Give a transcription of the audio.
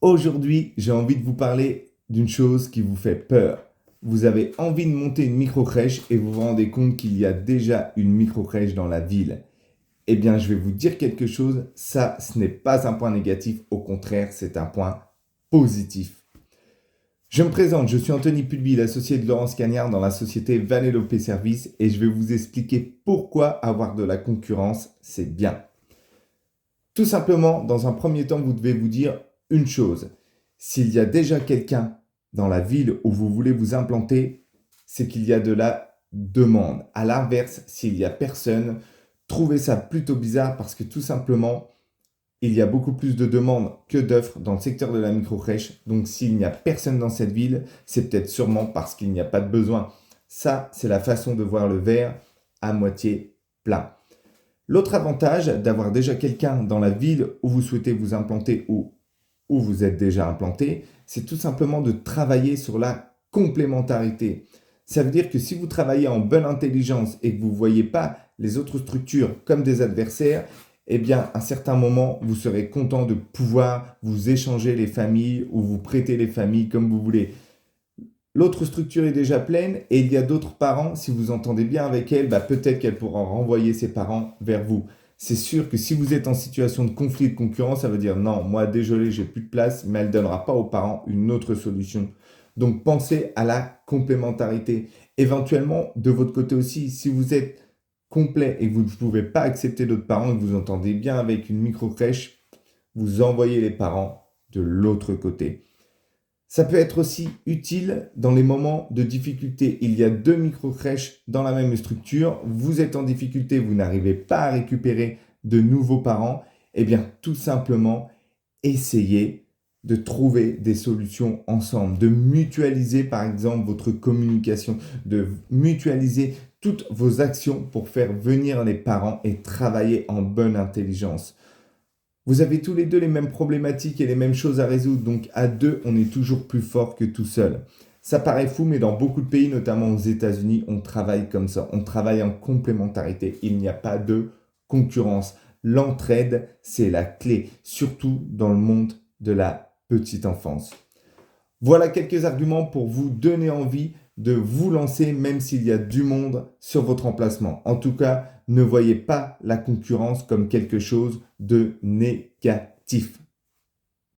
Aujourd'hui, j'ai envie de vous parler d'une chose qui vous fait peur. Vous avez envie de monter une micro-crèche et vous vous rendez compte qu'il y a déjà une micro-crèche dans la ville. Eh bien, je vais vous dire quelque chose, ça, ce n'est pas un point négatif, au contraire, c'est un point positif. Je me présente, je suis Anthony Pulby, l'associé de Laurence Cagnard dans la société Vanellope Service et je vais vous expliquer pourquoi avoir de la concurrence, c'est bien. Tout simplement, dans un premier temps, vous devez vous dire une chose. S'il y a déjà quelqu'un dans la ville où vous voulez vous implanter, c'est qu'il y a de la demande. À l'inverse, s'il n'y a personne, trouvez ça plutôt bizarre parce que tout simplement, il y a beaucoup plus de demandes que d'offres dans le secteur de la microcrèche. Donc s'il n'y a personne dans cette ville, c'est peut-être sûrement parce qu'il n'y a pas de besoin. Ça, c'est la façon de voir le verre à moitié plein. L'autre avantage d'avoir déjà quelqu'un dans la ville où vous souhaitez vous implanter ou où vous êtes déjà implanté, c'est tout simplement de travailler sur la complémentarité. Ça veut dire que si vous travaillez en bonne intelligence et que vous ne voyez pas les autres structures comme des adversaires, eh bien, à un certain moment, vous serez content de pouvoir vous échanger les familles ou vous prêter les familles comme vous voulez. L'autre structure est déjà pleine et il y a d'autres parents, si vous entendez bien avec elle, peut-être qu'elle pourra renvoyer ses parents vers vous. C'est sûr que si vous êtes en situation de conflit de concurrence, ça veut dire non, moi désolé, j'ai plus de place, mais elle ne donnera pas aux parents une autre solution. Donc pensez à la complémentarité. Éventuellement, de votre côté aussi, si vous êtes complet et que vous ne pouvez pas accepter d'autres parents et que vous entendez bien avec une micro-crèche, vous envoyez les parents de l'autre côté. Ça peut être aussi utile dans les moments de difficulté. Il y a 2 micro-crèches dans la même structure. Vous êtes en difficulté, vous n'arrivez pas à récupérer de nouveaux parents. Eh bien, tout simplement, essayez de trouver des solutions ensemble, de mutualiser par exemple votre communication, de mutualiser toutes vos actions pour faire venir les parents et travailler en bonne intelligence. Vous avez tous les deux les mêmes problématiques et les mêmes choses à résoudre, donc à deux, on est toujours plus fort que tout seul. Ça paraît fou, mais dans beaucoup de pays, notamment aux États-Unis, on travaille comme ça. On travaille en complémentarité. Il n'y a pas de concurrence. L'entraide, c'est la clé, surtout dans le monde de la petite enfance. Voilà quelques arguments pour vous donner envie de vous lancer même s'il y a du monde sur votre emplacement. En tout cas, ne voyez pas la concurrence comme quelque chose de négatif.